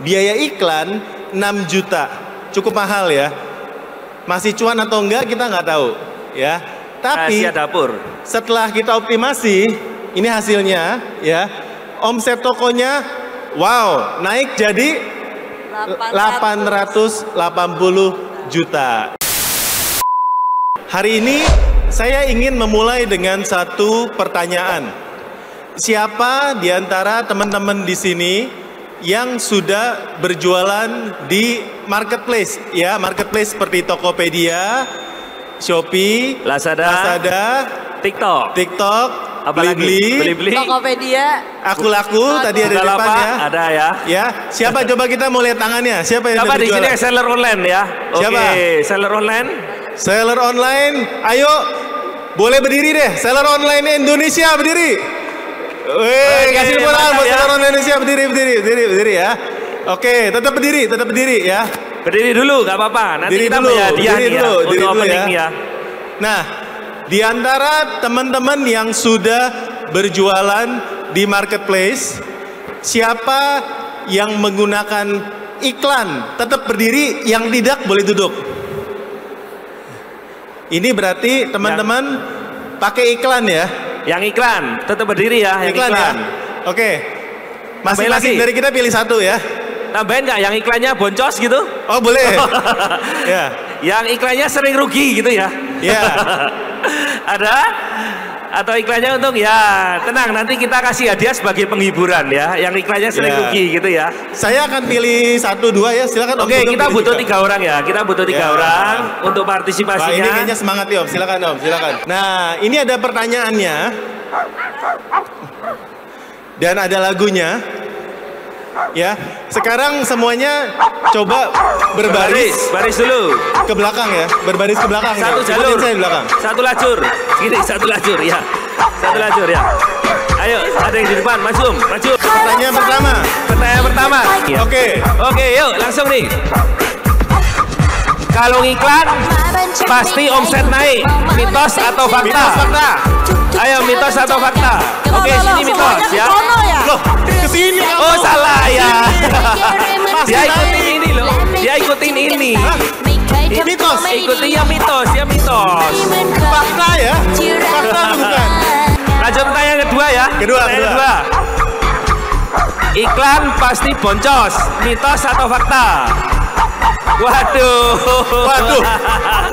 biaya iklan 6 juta. Cukup mahal ya. Masih cuan atau enggak kita nggak tahu ya. Tapi dapur. Setelah kita optimasi, ini hasilnya ya. Omset tokonya wow, naik jadi 880 juta. Hari ini saya ingin memulai dengan satu pertanyaan. Siapa di antara teman-teman di sini yang sudah berjualan di marketplace? Ya, marketplace seperti Tokopedia, Shopee, Lazada, TikTok, Blibli, Tokopedia, Aku Laku tadi ada di depan ya. Ada ya. Ya, siapa coba kita mau lihat tangannya? Siapa yang siapa di sini seller online ya? Siapa? Oke, seller online. Seller online, ayo boleh berdiri deh. Seller online Indonesia berdiri. Wih, kasih tepuk tangan buat seller online Indonesia, berdiri ya. Oke, tetap berdiri ya. Berdiri dulu, nggak apa-apa. Nanti diri kita dulu, hadiah diri ya, dulu, untuk diri dulu opening ya. Nah, di antara teman-teman yang sudah berjualan di marketplace, siapa yang menggunakan iklan tetap berdiri, yang tidak boleh duduk. Ini berarti teman-teman pakai iklan ya. Yang iklan tetap berdiri ya. Yang iklan. Ya. Oke. Masing-masing dari kita pilih satu ya. Tambahin nggak yang iklannya boncos gitu? Oh boleh. Ya. Yang iklannya sering rugi gitu ya? Ya. Ada? Atau iklannya untung ya? Tenang, nanti kita kasih hadiah sebagai penghiburan ya. Yang iklannya sering rugi gitu ya. Saya akan pilih 1, 2 ya. Silakan. Oke, kita butuh 3 orang ya. Kita butuh 3 orang untuk partisipasinya. Wah, ini kayaknya semangat ya Om. Silakan Om. Silakan. Nah, ini ada pertanyaannya. Dan ada lagunya. Ya, sekarang semuanya coba berbaris. Baris dulu. Ke belakang ya, berbaris ke belakang. Satu jalur. Saya di belakang. Satu lajur. Gini, satu lajur ya. Satu lajur ya. Ayo, ada yang di depan, maju. Pertanyaan pertama. Oke, yuk langsung nih. Kalau ngiklan pasti omset naik. Mitos atau fakta? Ayo, mitos atau fakta? Oke, sini mitos ya. Loh, kesini kamu. Oh, salah ya. Dia ikutin ini loh. Dia ikutin ini. Mitos. Ikutin mitos. Fakta ya? Fakta bukan? Lanjut pertanyaan kedua ya. Kedua. Iklan pasti boncos. Mitos atau fakta? Waduh.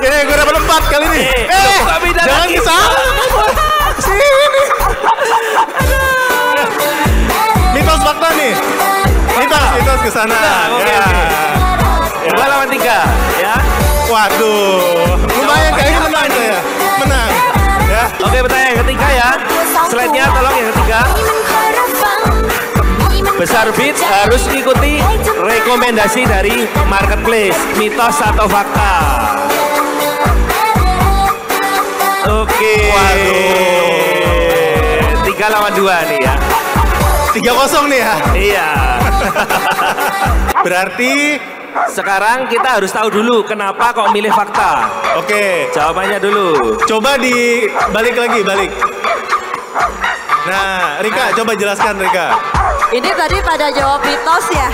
Gue dapat 4 kali ini. Jangan ke sana. Sini. Mitos fakta nih. Mitos ke sana. Oke. 2 lawan 3 ya. Waduh. Lumayan kayaknya menang saya. Menang. Ya. Oke, pertanyaan yang ketiga ya. Slide-nya tolong yang ketiga. Besar Beat harus ikuti rekomendasi dari marketplace. Mitos atau fakta? Oke. Waduh. 3 lawan 2 nih ya. 3-0 nih ya. Iya. Berarti sekarang kita harus tahu dulu kenapa kok milih fakta. Oke. Jawabannya dulu. Coba balik. Nah, Rika, coba jelaskan Rika. Ini tadi pada jawab mitos ya.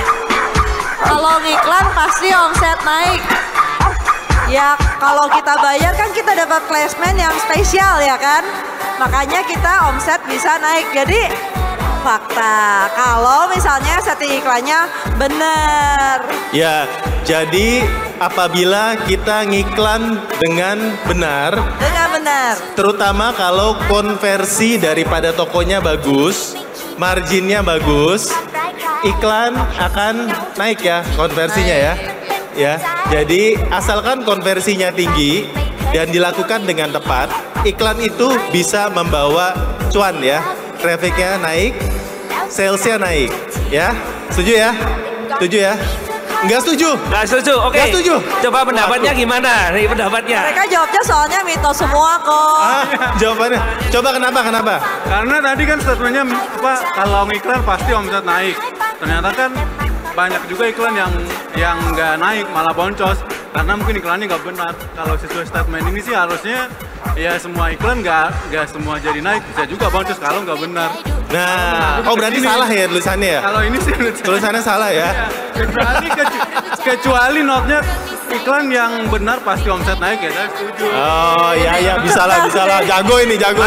Kalau ngiklan pasti omset naik. Ya kalau kita bayar kan kita dapat placement yang spesial ya kan. Makanya kita omset bisa naik. Jadi fakta. Kalau misalnya setting iklannya benar. Ya, jadi apabila kita ngiklan dengan benar. Terutama kalau konversi daripada tokonya bagus, marginnya bagus, iklan akan naik ya konversinya ya. Ya, jadi asalkan konversinya tinggi dan dilakukan dengan tepat, iklan itu bisa membawa cuan ya. Trafficnya naik, salesnya naik, ya. Setuju ya? Setuju ya? Enggak setuju? Enggak setuju, oke. Enggak setuju? Coba pendapatnya gimana? Nih pendapatnya. Mereka jawabnya soalnya mitos semua kok. Jawabannya. Coba kenapa? Karena tadi kan statementnya kalau iklan pasti omset naik. Ternyata kan banyak juga iklan yang nggak naik malah boncos. Karena mungkin iklannya nggak benar. Kalau sesuai statement ini sih harusnya ya semua iklan nggak semua jadi naik. Bisa juga boncos kalau nggak benar. Nah, oh berarti salah ya tulisannya ya? Kalau ini sih Tulisannya salah ya? kecuali notnya iklan yang benar pasti omset naik ya, saya setuju. Oh iya bisa lah. Jago ini. Jago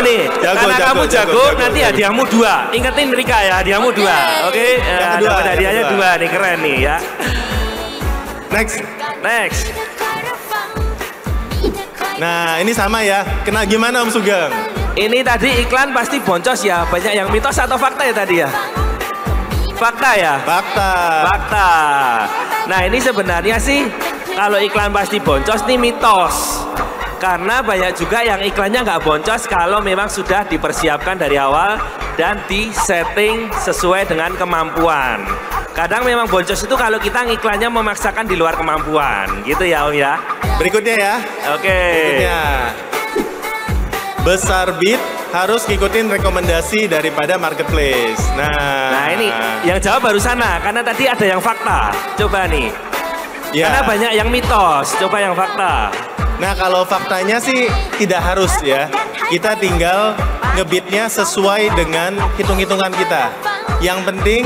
nih. Karena kamu jago, nanti hadiahmu 2. Ingetin Rika ya, hadiahmu 2. Oke? Dapat hadiahnya 2 nih, keren nih ya. Next. Nah, ini sama ya. Kena gimana Om Sugeng? Ini tadi iklan pasti boncos ya. Banyak yang mitos atau fakta ya tadi ya? Fakta ya? Fakta. Nah, ini sebenarnya sih kalau iklan pasti boncos nih mitos. Karena banyak juga yang iklannya nggak boncos kalau memang sudah dipersiapkan dari awal dan disetting sesuai dengan kemampuan. Kadang memang boncos itu kalau kita iklannya memaksakan di luar kemampuan, gitu ya Om ya. Berikutnya ya. Oke. Berikutnya. Besar bid harus ngikutin rekomendasi daripada marketplace. Nah ini yang jawab baru sana, karena tadi ada yang fakta. Coba nih. Ya. Karena banyak yang mitos, coba yang fakta. Nah kalau faktanya sih tidak harus ya. Kita tinggal ngebitnya sesuai dengan hitung-hitungan kita. Yang penting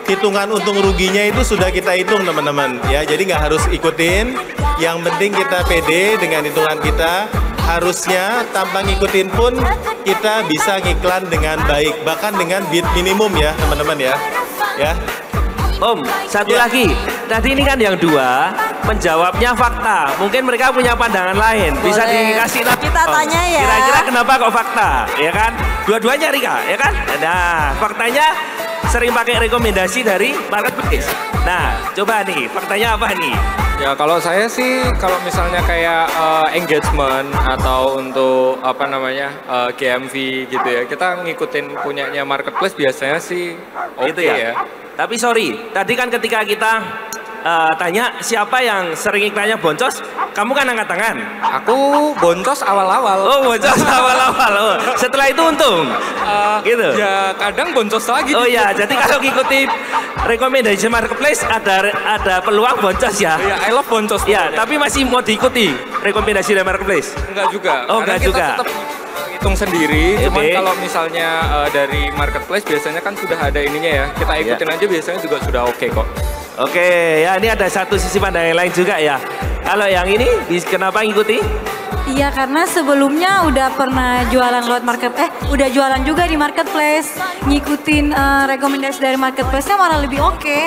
hitungan untung ruginya itu sudah kita hitung teman-teman ya. Jadi nggak harus ikutin. Yang penting kita pede dengan hitungan kita. Harusnya tanpa ngikutin pun kita bisa ngiklan dengan baik. Bahkan dengan bid minimum ya teman-teman ya. Om, satu lagi. Tadi ini kan yang 2 menjawabnya fakta. Mungkin mereka punya pandangan lain. Bisa dikasih kita tanya ya. Kira-kira kenapa kok fakta? Ya kan? Dua-duanya Rika, ya kan? Nah, faktanya sering pakai rekomendasi dari marketplace. Nah, coba nih, faktanya apa nih? Ya kalau saya sih, kalau misalnya kayak engagement atau untuk GMV gitu ya, kita ngikutin punyanya marketplace biasanya sih gitu ya. Tapi sorry, tadi kan ketika kita tanya siapa yang sering iklannya boncos, kamu kan angkat tangan. Aku boncos awal-awal. Oh, boncos awal-awal. Oh, setelah itu untung. Gitu. Ya kadang boncos lagi. Oh ya, jadi kalau ngikuti rekomendasi marketplace ada peluang boncos ya. Ya, I love boncos. Ya, tapi masih mau diikuti rekomendasi dari marketplace? Enggak juga. Oh, enggak juga. Tetap hitung sendiri. Cuman kalau misalnya dari marketplace biasanya kan sudah ada ininya ya. Kita ikutin aja biasanya juga sudah oke kok. Oke, ya ini ada satu sisi pandang yang lain juga ya. Kalau yang ini, kenapa ngikuti? Iya, karena sebelumnya udah pernah jualan lewat udah jualan juga di marketplace. Ngikutin rekomendasi dari marketplace-nya malah lebih oke.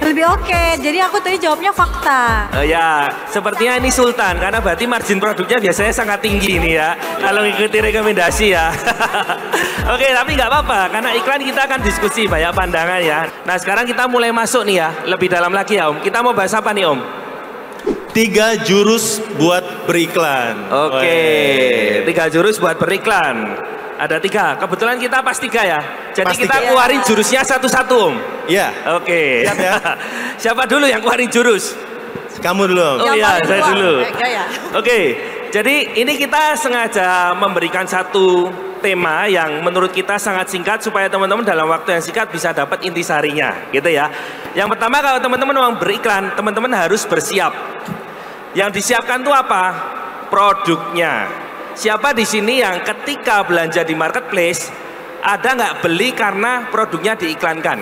Lebih oke. Jadi aku tadi jawabnya fakta. Ya, sepertinya ini Sultan karena berarti margin produknya biasanya sangat tinggi nih ya. Kalau ngikuti rekomendasi ya. Oke, tapi nggak apa-apa karena iklan kita akan diskusi banyak pandangan ya. Nah, sekarang kita mulai masuk nih ya, lebih dalam lagi ya Om. Kita mau bahas apa nih Om? 3 jurus buat beriklan. Oke, 3 jurus buat beriklan. Ada 3. Kebetulan kita pas 3 ya. Jadi kita keluarin jurusnya satu-satu Om. Iya. Oke. Siap ya. Siapa dulu yang keluarin jurus? Kamu dulu. Oh iya, saya dulu. Oke. Jadi ini kita sengaja memberikan satu tema yang menurut kita sangat singkat supaya teman-teman dalam waktu yang singkat bisa dapat intisarinya, gitu ya. Yang pertama kalau teman-teman mau beriklan, teman-teman harus bersiap. Yang disiapkan itu apa? Produknya. Siapa di sini yang ketika belanja di marketplace ada nggak beli karena produknya diiklankan?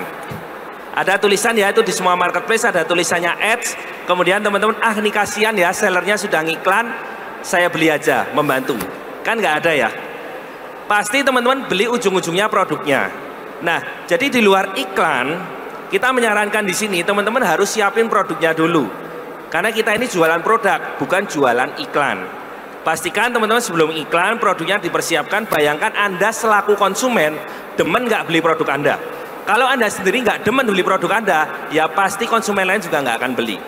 Ada tulisan ya, itu di semua marketplace ada tulisannya ads. Kemudian teman-teman, ini kasihan ya, sellernya sudah ngiklan, saya beli aja, membantu. Kan nggak ada ya? Pasti teman-teman beli ujung-ujungnya produknya. Nah, jadi di luar iklan, kita menyarankan di sini teman-teman harus siapin produknya dulu. Karena kita ini jualan produk, bukan jualan iklan. Pastikan teman-teman sebelum iklan produknya dipersiapkan. Bayangkan Anda selaku konsumen demen nggak beli produk Anda. Kalau Anda sendiri nggak demen beli produk Anda, ya pasti konsumen lain juga nggak akan beli.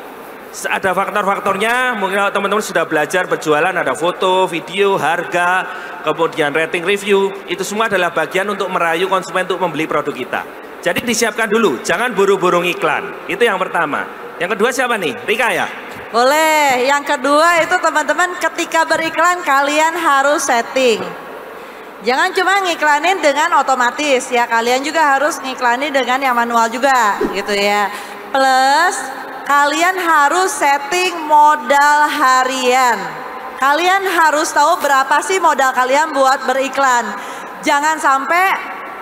Ada faktor-faktornya, mungkin kalau teman-teman sudah belajar berjualan, ada foto, video, harga, kemudian rating review, itu semua adalah bagian untuk merayu konsumen untuk membeli produk kita. Jadi disiapkan dulu, jangan buru-buru iklan. Itu yang pertama. Yang kedua siapa nih? Rika ya? Boleh. Yang kedua itu teman-teman ketika beriklan kalian harus setting. Jangan cuma ngiklanin dengan otomatis ya, kalian juga harus ngiklanin dengan yang manual juga gitu ya. Plus kalian harus setting modal harian. Kalian harus tahu berapa sih modal kalian buat beriklan. Jangan sampai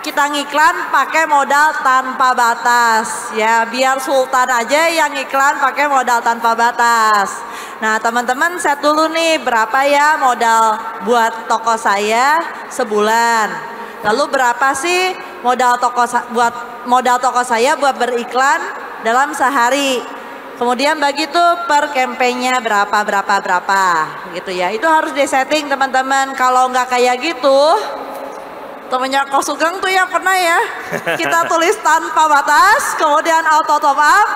kita ngiklan pakai modal tanpa batas ya, biar Sultan aja yang ngiklan pakai modal tanpa batas. Nah teman-teman set dulu nih berapa ya modal buat toko saya sebulan, lalu berapa sih modal toko saya buat beriklan dalam sehari, kemudian bagi tuh per kampanyenya berapa gitu ya. Itu harus disetting teman-teman. Kalau nggak kayak gitu, temennya Ko Sugeng tuh ya pernah ya, kita tulis tanpa batas, kemudian auto top up,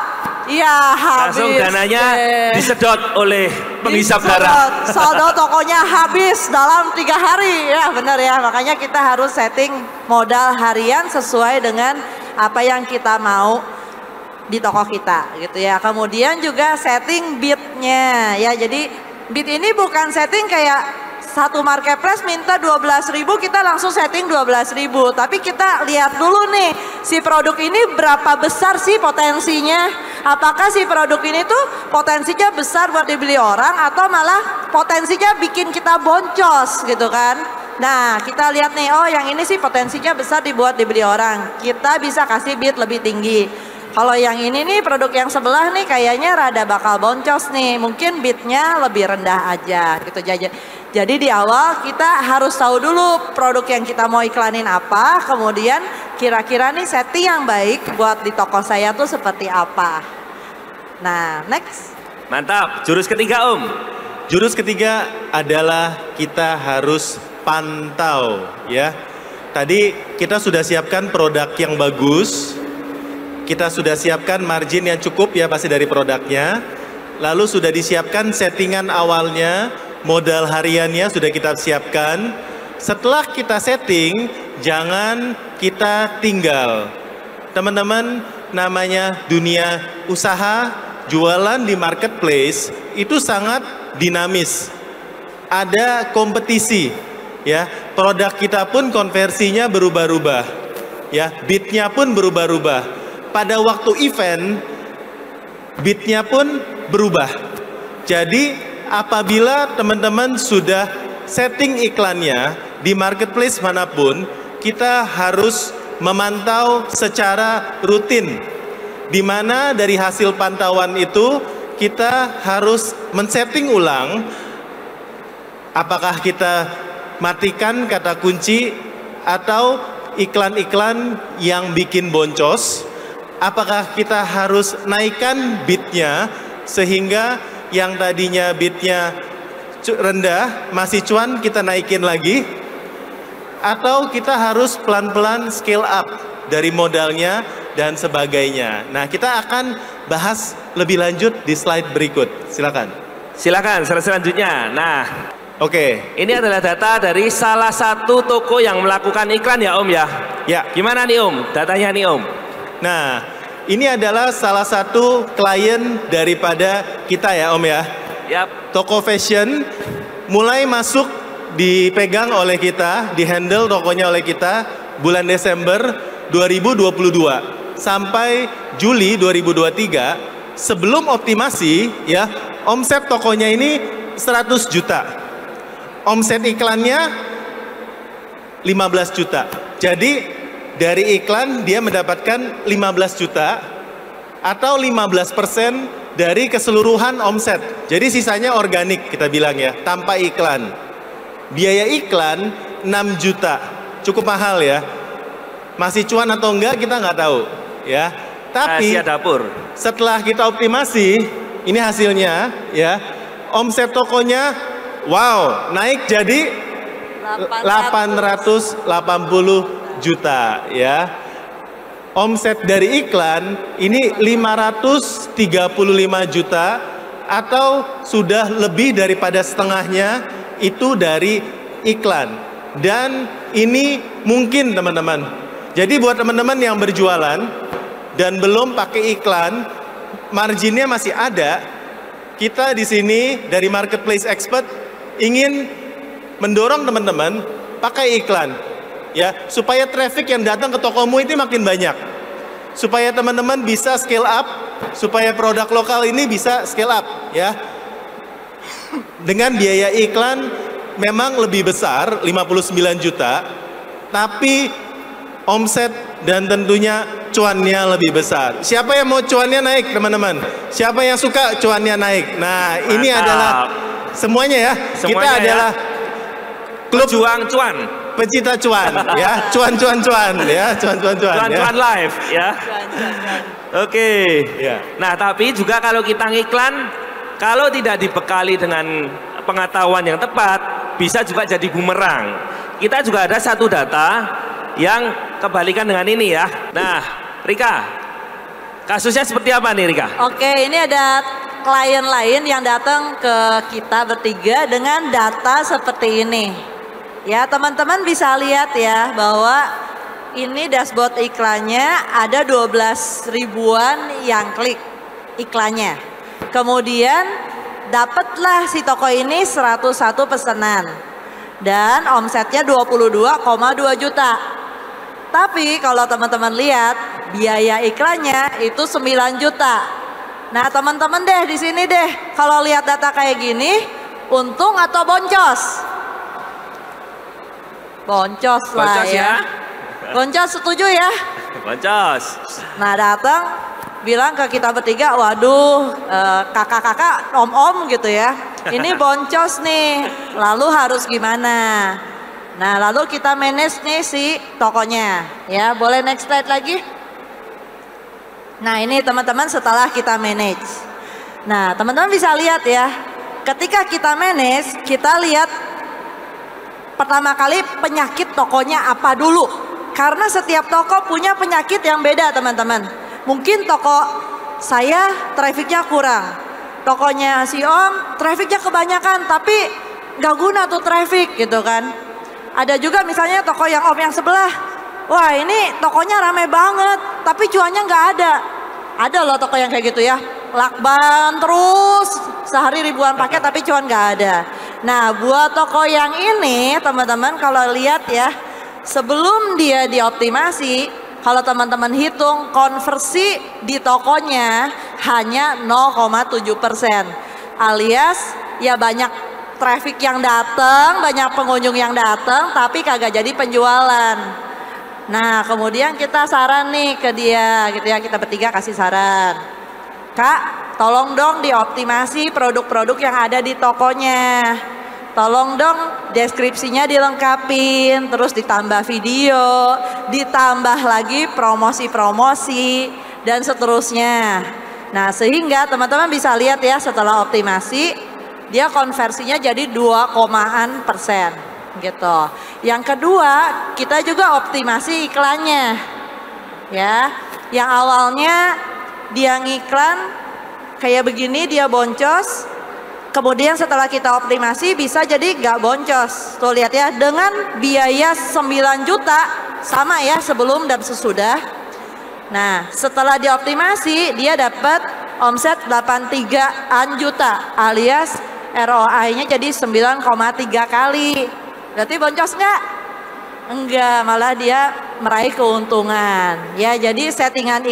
ya habis. Langsung dananya disedot oleh penghisap darah. Saldo tokonya habis dalam 3 hari, ya benar ya. Makanya kita harus setting modal harian sesuai dengan apa yang kita mau di toko kita gitu ya. Kemudian juga setting bidnya ya. Jadi bid ini bukan setting kayak satu marketplace minta 12.000 kita langsung setting 12.000, tapi kita lihat dulu nih si produk ini berapa besar sih potensinya, apakah si produk ini tuh potensinya besar buat dibeli orang atau malah potensinya bikin kita boncos gitu kan. Nah kita lihat nih, oh yang ini sih potensinya besar dibuat dibeli orang, kita bisa kasih bid lebih tinggi. Kalau yang ini nih produk yang sebelah nih kayaknya rada bakal boncos nih, mungkin bidnya lebih rendah aja gitu. Jadi di awal kita harus tahu dulu produk yang kita mau iklanin apa, kemudian kira-kira nih setting yang baik buat di toko saya tuh seperti apa. Nah next. Mantap, jurus ketiga Om. Jurus ketiga adalah kita harus pantau ya. Tadi kita sudah siapkan produk yang bagus, kita sudah siapkan margin yang cukup ya pasti dari produknya, lalu sudah disiapkan settingan awalnya, modal hariannya sudah kita siapkan. Setelah kita setting, jangan kita tinggal. Teman-teman, namanya dunia usaha, jualan di marketplace itu sangat dinamis. Ada kompetisi, ya. Produk kita pun konversinya berubah-ubah, ya. Bidnya pun berubah-ubah. Pada waktu event, bidnya pun berubah. Jadi apabila teman-teman sudah setting iklannya di marketplace manapun, kita harus memantau secara rutin, di mana dari hasil pantauan itu kita harus men-setting ulang apakah kita matikan kata kunci atau iklan-iklan yang bikin boncos, apakah kita harus naikkan bidnya sehingga yang tadinya bidnya rendah masih cuan kita naikin lagi, atau kita harus pelan-pelan scale up dari modalnya dan sebagainya. Nah kita akan bahas lebih lanjut di slide berikut, silakan. Silakan selanjutnya. Nah oke, ini adalah data dari salah satu toko yang melakukan iklan ya Om ya. Ya. Gimana nih Om datanya nih Om? Nah, ini adalah salah satu klien daripada kita ya Om ya. Yap. Toko fashion mulai masuk dipegang oleh kita, dihandle tokonya oleh kita bulan Desember 2022 sampai Juli 2023. Sebelum optimasi ya, omset tokonya ini 100 juta. Omset iklannya 15 juta. Jadi dari iklan dia mendapatkan 15 juta atau 15% dari keseluruhan omset. Jadi sisanya organik kita bilang ya, tanpa iklan. Biaya iklan 6 juta, cukup mahal ya. Masih cuan atau enggak kita nggak tahu ya. Tapi dapur. Setelah kita optimasi, ini hasilnya ya. Omset tokonya wow, naik jadi 880 juta ya. Omset dari iklan ini 535 juta atau sudah lebih daripada setengahnya itu dari iklan. Dan ini mungkin teman-teman. Jadi buat teman-teman yang berjualan dan belum pakai iklan, marginnya masih ada. Kita di sini dari Marketplace Expert ingin mendorong teman-teman pakai iklan. Ya, supaya traffic yang datang ke tokomu ini makin banyak, supaya teman-teman bisa scale up, supaya produk lokal ini bisa scale up ya. Dengan biaya iklan memang lebih besar 59 juta, tapi omset dan tentunya cuannya lebih besar. Siapa yang mau cuannya naik, teman-teman? Siapa yang suka cuannya naik? Nah, ini adalah semuanya ya. Semuanya kita adalah klub juang cuan, pecinta cuan ya. Cuan ya, cuan cuan live ya. Oke. Ya. Nah, tapi juga kalau kita ngiklan, kalau tidak dibekali dengan pengetahuan yang tepat, bisa juga jadi bumerang. Kita juga ada satu data yang kebalikan dengan ini ya. Nah, Rika, kasusnya seperti apa nih Rika? Oke, ini ada klien lain yang datang ke kita bertiga dengan data seperti ini. Ya, teman-teman bisa lihat ya bahwa ini dashboard iklannya ada 12 ribuan yang klik iklannya. Kemudian dapatlah si toko ini 101 pesanan dan omsetnya 22,2 juta. Tapi kalau teman-teman lihat biaya iklannya itu 9 juta. Nah, teman-teman deh di sini deh kalau lihat data kayak gini, untung atau boncos? Boncos lah ya. Boncos, setuju ya? Boncos. Nah, datang bilang ke kita bertiga, waduh kakak-kakak, om-om gitu ya. Ini boncos nih, lalu harus gimana? Nah, lalu kita manage nih si tokonya. Ya, boleh next slide lagi? Nah, ini teman-teman setelah kita manage. Nah, teman-teman bisa lihat ya. Ketika kita manage, kita lihat pertama kali penyakit tokonya apa dulu. Karena setiap toko punya penyakit yang beda, teman-teman. Mungkin toko saya trafficnya kurang. Tokonya si om trafficnya kebanyakan, tapi gak guna tuh traffic gitu kan. Ada juga misalnya toko yang om yang sebelah, wah ini tokonya rame banget, tapi cuannya nggak ada. Ada loh toko yang kayak gitu ya, lakban terus sehari ribuan paket tapi cuan nggak ada. Nah, buat toko yang ini teman-teman kalau lihat ya, sebelum dia dioptimasi, kalau teman-teman hitung konversi di tokonya hanya 0,7%, alias ya banyak traffic yang datang, banyak pengunjung yang datang, tapi kagak jadi penjualan. Nah, kemudian kita saran nih ke dia, gitu ya, kita bertiga kasih saran. Kak, tolong dong dioptimasi produk-produk yang ada di tokonya. Tolong dong deskripsinya dilengkapin, terus ditambah video, ditambah lagi promosi-promosi, dan seterusnya. Nah, sehingga teman-teman bisa lihat ya setelah optimasi, dia konversinya jadi 2,an% gitu. Yang kedua, kita juga optimasi iklannya. Ya, yang awalnya dia ngiklan kayak begini dia boncos. Kemudian setelah kita optimasi bisa jadi nggak boncos. Tuh lihat ya, dengan biaya 9 juta sama ya sebelum dan sesudah. Nah, setelah dioptimasi dia dapat omset 83 juta alias ROI-nya jadi 9,3 kali. Berarti boncos nggak? Enggak, malah dia meraih keuntungan. Ya, jadi settingan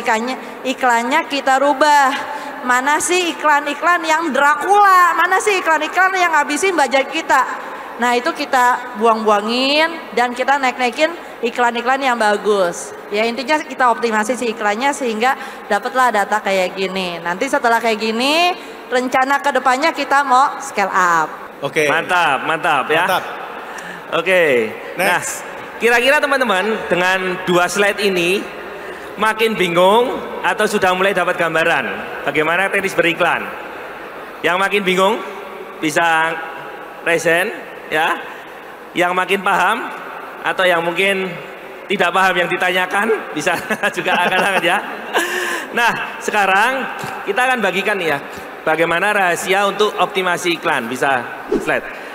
iklannya kita rubah. Mana sih iklan-iklan yang Dracula? Mana sih iklan-iklan yang ngabisin budget kita? Nah, itu kita buang-buangin dan kita naik-naikin iklan-iklan yang bagus. Ya, intinya kita optimasi si iklannya sehingga dapatlah data kayak gini. Nanti setelah kayak gini, rencana kedepannya kita mau scale up. Oke. Mantap ya. Mantap. Oke. Nah, kira-kira teman-teman dengan 2 slide ini makin bingung atau sudah mulai dapat gambaran bagaimana teknis beriklan? Yang makin bingung bisa resen ya. Yang makin paham atau yang mungkin tidak paham yang ditanyakan bisa juga angkat-angkat ya. Nah, sekarang kita akan bagikan ya bagaimana rahasia untuk optimasi iklan. Bisa slide.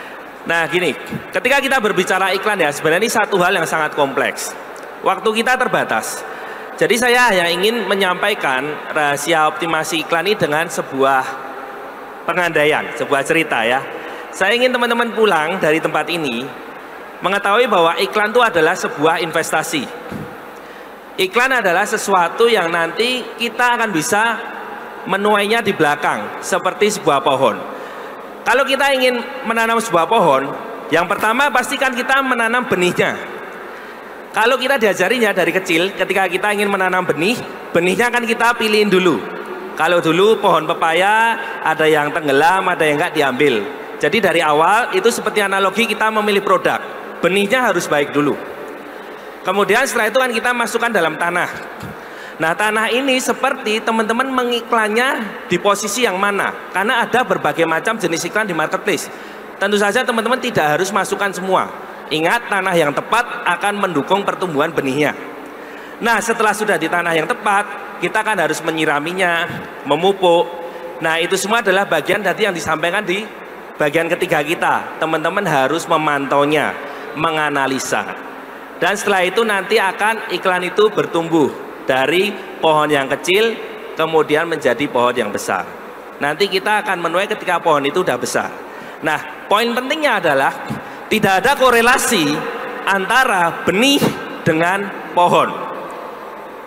Nah, gini, ketika kita berbicara iklan ya, sebenarnya ini satu hal yang sangat kompleks. Waktu kita terbatas. Jadi saya hanya ingin menyampaikan rahasia optimasi iklan ini dengan sebuah pengandaian, sebuah cerita ya. Saya ingin teman-teman pulang dari tempat ini mengetahui bahwa iklan itu adalah sebuah investasi. Iklan adalah sesuatu yang nanti kita akan bisa menuainya di belakang, seperti sebuah pohon. Kalau kita ingin menanam sebuah pohon, yang pertama pastikan kita menanam benihnya. Kalau kita diajarinya dari kecil, ketika kita ingin menanam benih, benihnya kan kita pilihin dulu. Kalau dulu pohon pepaya, ada yang tenggelam, ada yang enggak diambil. Jadi dari awal itu seperti analogi kita memilih produk. Benihnya harus baik dulu. Kemudian setelah itu kan kita masukkan dalam tanah. Nah, tanah ini seperti teman-teman mengiklannya di posisi yang mana? Karena ada berbagai macam jenis iklan di marketplace. Tentu saja teman-teman tidak harus masukkan semua. Ingat, tanah yang tepat akan mendukung pertumbuhan benihnya. Nah, setelah sudah di tanah yang tepat, kita kan harus menyiraminya, memupuk. Nah, itu semua adalah bagian tadi yang disampaikan di bagian ketiga kita. Teman-teman harus memantaunya, menganalisa. Dan setelah itu nanti akan iklan itu bertumbuh dari pohon yang kecil, kemudian menjadi pohon yang besar. Nanti kita akan menuai ketika pohon itu sudah besar. Nah, poin pentingnya adalah tidak ada korelasi antara benih dengan pohon.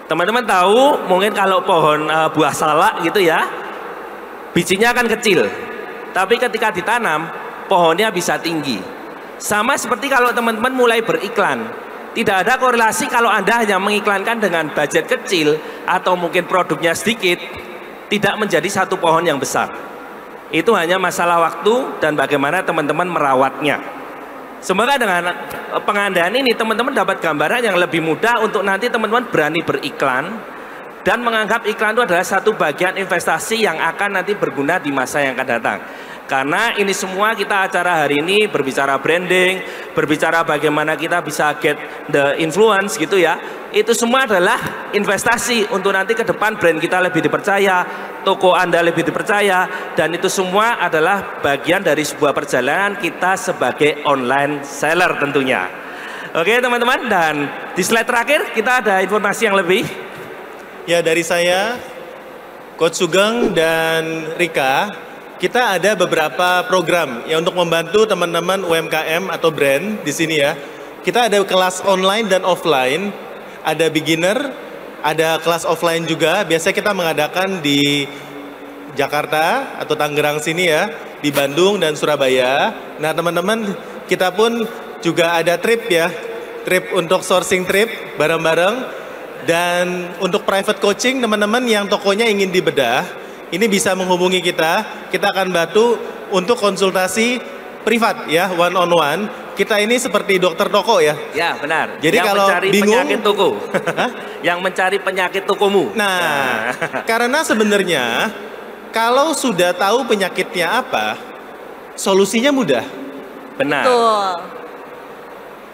Teman-teman tahu mungkin kalau pohon buah salak gitu ya, bijinya kan kecil, tapi ketika ditanam pohonnya bisa tinggi. Sama seperti kalau teman-teman mulai beriklan, tidak ada korelasi kalau Anda hanya mengiklankan dengan budget kecil atau mungkin produknya sedikit, tidak menjadi satu pohon yang besar. Itu hanya masalah waktu dan bagaimana teman-teman merawatnya. Semoga dengan pengandaian ini teman-teman dapat gambaran yang lebih mudah untuk nanti teman-teman berani beriklan dan menganggap iklan itu adalah satu bagian investasi yang akan nanti berguna di masa yang akan datang. Karena ini semua kita acara hari ini berbicara branding, berbicara bagaimana kita bisa get the influence gitu ya. Itu semua adalah investasi untuk nanti ke depan brand kita lebih dipercaya, toko Anda lebih dipercaya, dan itu semua adalah bagian dari sebuah perjalanan kita sebagai online seller tentunya. Oke teman-teman, dan di slide terakhir kita ada informasi yang lebih. Ya, dari saya, Coach Sugeng dan Rika, kita ada beberapa program yang untuk membantu teman-teman UMKM atau brand di sini ya. Kita ada kelas online dan offline, ada beginner, ada kelas offline juga. Biasanya kita mengadakan di Jakarta atau Tangerang sini ya, di Bandung dan Surabaya. Nah teman-teman, kita pun juga ada trip ya, trip untuk sourcing trip bareng-bareng. Dan untuk private coaching teman-teman yang tokonya ingin dibedah, ini bisa menghubungi kita akan bantu untuk konsultasi privat ya, one on one. Kita ini seperti dokter toko ya. Ya benar. Jadi yang kalau mencari bingung, penyakit toko, yang mencari penyakit tokomu. Nah, karena sebenarnya kalau sudah tahu penyakitnya apa, solusinya mudah. Benar. Betul.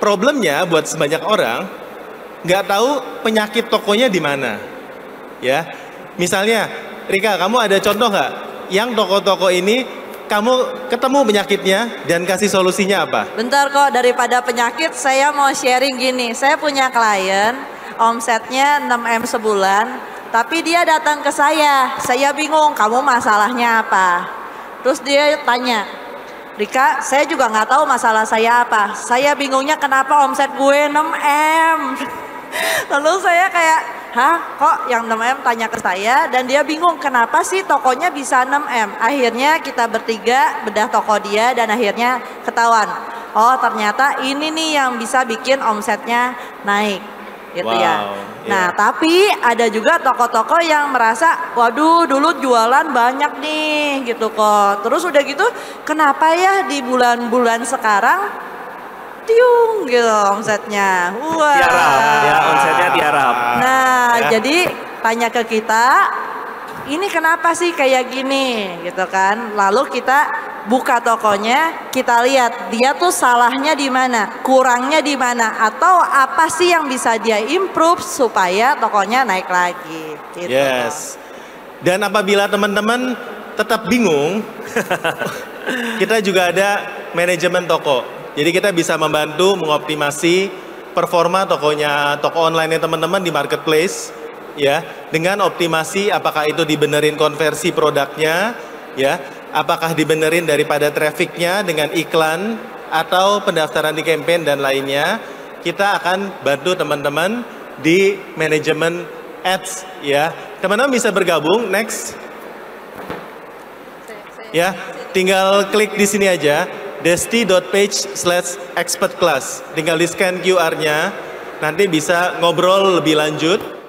Problemnya buat sebanyak orang nggak tahu penyakit tokonya di mana, ya. Misalnya, Rika, kamu ada contoh nggak yang toko-toko ini kamu ketemu penyakitnya dan kasih solusinya apa? Bentar kok, daripada penyakit saya mau sharing gini. Saya punya klien, omsetnya 6M sebulan, tapi dia datang ke saya bingung, kamu masalahnya apa? Terus dia tanya, Rika, saya juga nggak tahu masalah saya apa. Saya bingungnya kenapa omset gue 6M. Lalu saya kayak, hah kok yang 6M tanya ke saya, dan dia bingung kenapa sih tokonya bisa 6M. Akhirnya kita bertiga bedah toko dia dan akhirnya ketahuan, oh ternyata ini nih yang bisa bikin omsetnya naik gitu ya. Nah tapi ada juga toko-toko yang merasa, waduh dulu jualan banyak nih gitu kok. Terus udah gitu kenapa ya di bulan-bulan sekarang tiung gitu omsetnya. Wah. Tiarap, ya omsetnya tiarap. Nah, jadi tanya ke kita, ini kenapa sih kayak gini gitu kan? Lalu kita buka tokonya, kita lihat dia tuh salahnya di mana, kurangnya di mana, atau apa sih yang bisa dia improve supaya tokonya naik lagi. Gitu. Yes. Dan apabila teman-teman tetap bingung, kita juga ada manajemen toko. Jadi kita bisa membantu mengoptimasi performa tokonya, toko online teman-teman di marketplace ya, dengan optimasi apakah itu dibenerin konversi produknya ya, apakah dibenerin daripada trafficnya dengan iklan atau pendaftaran di campaign dan lainnya. Kita akan bantu teman-teman di manajemen ads ya. Teman-teman bisa bergabung, next. Ya, tinggal klik di sini aja, desti.page/expertclass. Tinggal di scan QR-nya, nanti bisa ngobrol lebih lanjut